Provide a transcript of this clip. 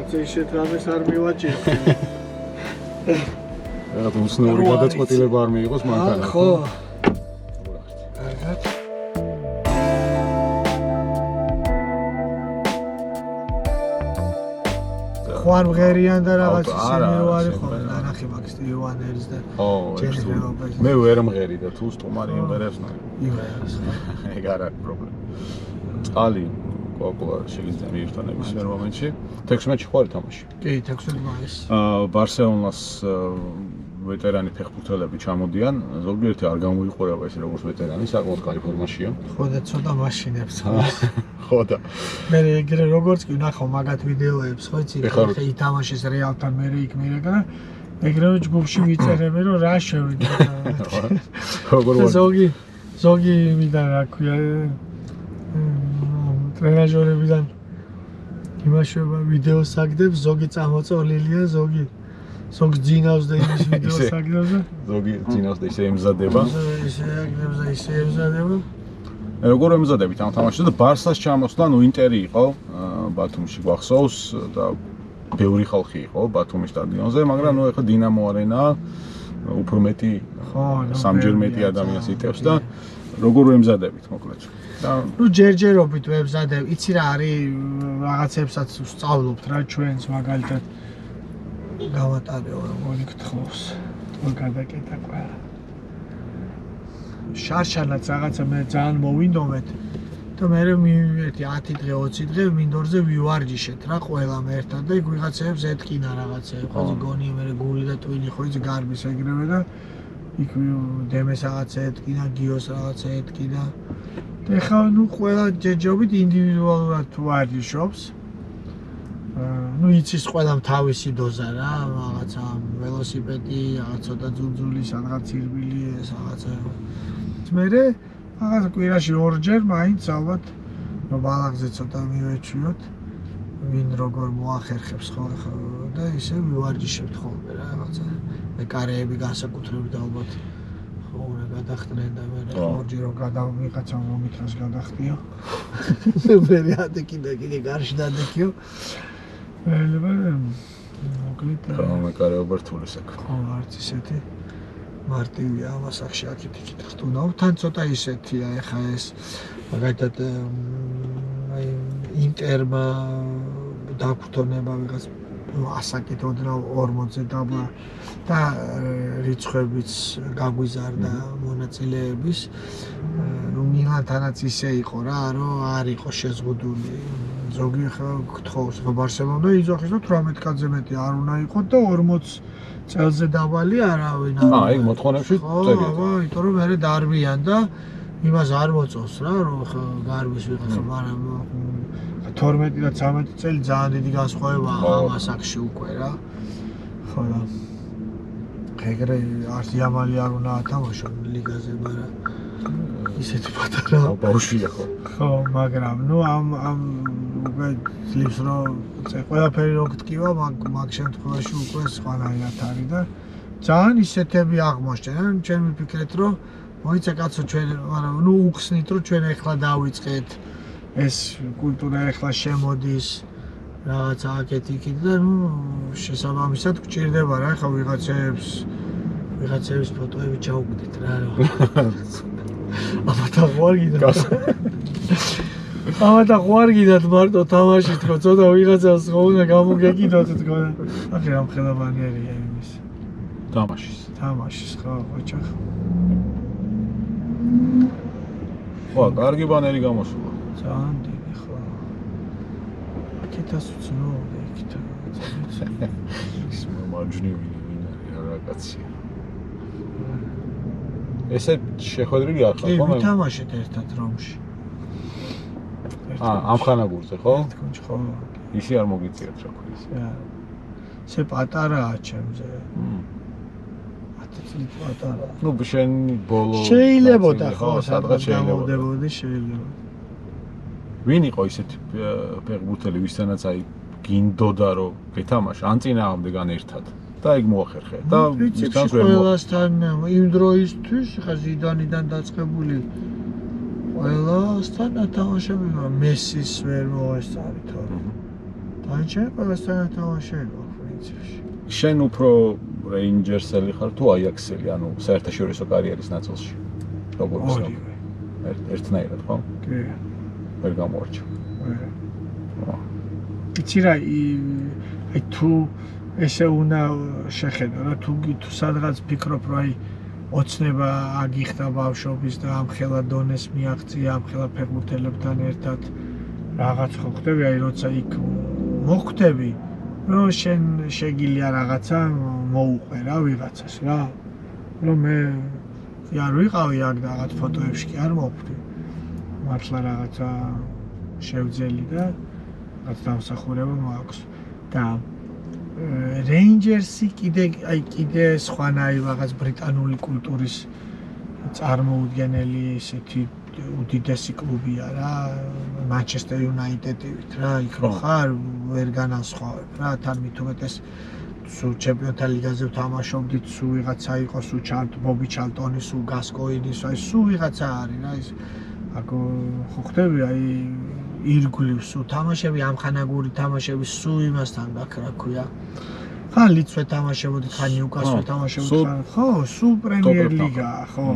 რაღაცა ისეთ რამეს არ მივაჭირებ. რაღაც უცნაური გადაწყვეტილება არ მიიღოს მანქანა. ხო. კარგად. ხوار მღერიან და რაღაც ისინი რო არის ხოლმე ნანახი მაგის იოანელის და ჯერჯერობით. მე ვერ მღერი და თუ სტუმარი იმღერებს ნაი. იმღერებს. ეგ არ არის პრობლემა. წყალი კოკლა შეიძლება მიირთანების ვერ მომენტში 16-ში ხوار თამაში. კი, 16 მაისს. ბარსელონას ვეტერანი ფეხბურთელები ჩამოდიან, ზოგიერთი არ გამოიყურება ეს როგორც ვეტერანი, საკმაოდ კაი ფორმაშია. ხო და ცოტა მაშინებს. ხო და მე ეგრე როგორც კი ნახავ მაგათ ვიდეოებს, ხო იცი, ხე ითამაშეს რეალთან მე იქ მირეკა და ეგრევე ჯგუფში ვიწერები რომ რა შევიდე. როგორ ზოგი იმიდან რა ქვია ტრენაჟორებიდან იმაშובה ვიდეოს აგდებს, ზოგი წამოწოლილია, ზოგი ძინავს და იმის ვიდეოს აგდებს და ზოგი ძინავს და ისე ემზადება. ისე აგდებს და ისე ემზადება. როგორ ემზადებით ამ თამაშზე და ბარსას ჩამოსვლა, ნუ ინტერი იყო ბათუმში გვახსოვს და ბევრი ხალხი იყო ბათუმის სტადიონზე, მაგრამ ნუ ეხლა დინამო არენაა უფრო მეტი სამჯერ მეტი ადამიანს იტევს და როგორ ემზადებით მოკლედ. ნუ ჯერჯერობით ვემზადებ, იცი რა არის რაღაცებსაც ვსწავლობთ რა ჩვენს მაგალითად გავატარეო როგორ გთხოვს თქო გადაკეტა ყველა შარშალაც რაღაცა მე ძალიან მოვინდომეთ და მე მივიერთი 10 დღე 20 დღე მინდორზე ვივარჯიშეთ რა ყველამ ერთად და იქ ვიღაცებს ეთკინა რაღაცები ხო გონი მე გული და ტვინი ხო იცი გარბის ეგრევე და იქ დემეს რაღაცა ეთკინა გიოს რაღაცა ეთკინა და ხა ნუ ყველა ჯერჯერობით ინდივიდუალურად ვარჯიშობს ნუ იცის ყველამ თავისი დოზა რა რაღაცა ველოსიპედი რაღაც ცოტა ძუძული სადღაც ირბილი ეს რაღაცა მერე რაღაც კვირაში ორჯერ მაინც ალბათ რომ ბალახზე ცოტა მივეჩვიოთ ვინ როგორ მოახერხებს ხო და ისე ვივარჯიშებთ ხოლმე რა რაღაცა მე კარეები განსაკუთრებით ალბათ ხო უნდა გადახდნენ და მე ორჯერ რომ გადავიღაცა მომითას გადახდიო მე ადეკიდა კიდე გარშ დადეკიო მოკლედ მე კარეობა რთული საქმე ხო არც ისეთი მარტივია ამას ახში აქეთ-იქით ხტუნავ თან ცოტა ისეთია ეხა ეს მაგალითად აი ინტერმა დაგვრთონება ვიღაც ასაკით ოდნავ 40-ზე დაბლა და რიცხვებიც გაგვიზარდა მონაწილეების ნუ მილანთანაც ისე იყო რა რომ არ იყო შეზღუდული ზოგი ხა გთხოვს ხო ბარსელონა იძახის და 18 კაცზე მეტი არ უნდა იყოს და 40 წელზე დაბალი არავინ არა ეგ მოთხოვნებში წერია ხო იმიტომ რომ მე დარბიან და იმას არ მოწონს რა რომ გარბის ვიღაცა მაგრამ 12 და 13 წელი ძალიან დიდი განსხვავება ამ ასაკში უკვე რა ხო რა ეგრე არც იამალი არ უნდა ათამაშო ლიგაზე მაგრამ ისეთი პატარა ბავშვია ხო მაგრამ ნუ ამ უკვე ძლივს რომ ყველაფერი რო გტკივა მაგ შემთხვევაში უკვე სხვანაირად არის და ძალიან ისეთები აღმოჩნდა ჩვენ ვიფიქრეთ რომ მოიცა კაცო ჩვენ მაგრამ ნუ უხსნით რომ ჩვენ ეხლა დავიწყეთ ეს კულტურა ეხლა შემოდის რაღაცა აქეთ-იქით და ნუ შესაბამისად გჭირდება რა ეხლა ვიღაცების ფოტოები ჩაუგდით რა აბათა ღვარგიდათ მარტო თამაში თქო ცოტა ვიღაცას ხო უნდა გამოგეკიდოთ თქო ახლა ამ ხელაბანიერია იმის თამაშის ხო ოჩახ ხო კარგი ბანერი გამოსულა ძალიან დიდი ხო აქეთას უცნობია იქით ის მარჯვნივ რა კაცია ესე შეხვედრილი არ ხარ ხო მე ვთამაშეთ ერთად რომში ამ ხანაგურზე ხო? თქონჩ ხო. ისი არ მოგიწიათ რა ქვია. ესე პატარაა ჩემზე. 10 წელი პატარა. ნუ შენ ბოლო შეიძლებოდა ხო, სადღაც შემოვდებოდი შეიძლება. ვინ იყო ისეთი ფეხბურთელი, ვისთანაც აი გინდოდა რომ გეთამაშა, ან წინააღმდეგან ერთად? და იქ მოახერხე და პრინციპში ყველასთან იმ დროისთვის ხა ზიდანიდან დაწყებული ყველასთან ათამაშები მესის ვერ მოესწარი თორე დაიჭერე ყველასთან ათამაშები პრინციპში შენ უფრო რეინჯერსელი ხარ თუ აიაქსელი ანუ საერთაშორისო კარიერის ნაწილში როგორ ორივე ერთნაირად ხო? კი ვერ გამოვარჩა იცი რა აი თუ ესე უნდა შეხედო რა თუ სადღაც ფიქრობ რომ აი ოცნება აგიხდა ბავშვობის და ამხელა დონეს მიაღწია ამხელა ფეხბურთელებთან ერთად რაღაც ხო ხდები აი როცა იქ მოხვდები რომ შენ შეგიძლია რაღაცა მოუყვე რა ვიღაცას რა რომ მე არ ვიყავი აქ და რაღაც ფოტოებში კი არ მოვხვდი მართლა რაღაცა შევძელი და რაც დამსახურება მაქვს და რეინჯერსი კიდე სხვანაირი რაღაც ბრიტანული კულტურის წარმოუდგენელი ესეთი უდიდესი კლუბია რა მანჩესტერ იუნაიტედივით რა იქ რო ხარ ვერ განასხვავებ რა თან მით უმეტეს სულ ჩემპიონთა ლიგაზე ვთამაშობდით სულ ვიღაცა იყო სულ ბობი ჩალტონი სულ გასკოინი აი სულ ვიღაცა არის რა ის აქ ხო ხდები აი ირგვლივ სულ თამაშები ამხანაგური თამაშები სულ იმასთან გაქ რა ქვია ხან ლიცვე თამაშობდით ხან ნიუკასლზე თამაშობდით ხო სულ პრემიერ ლიგაა ხო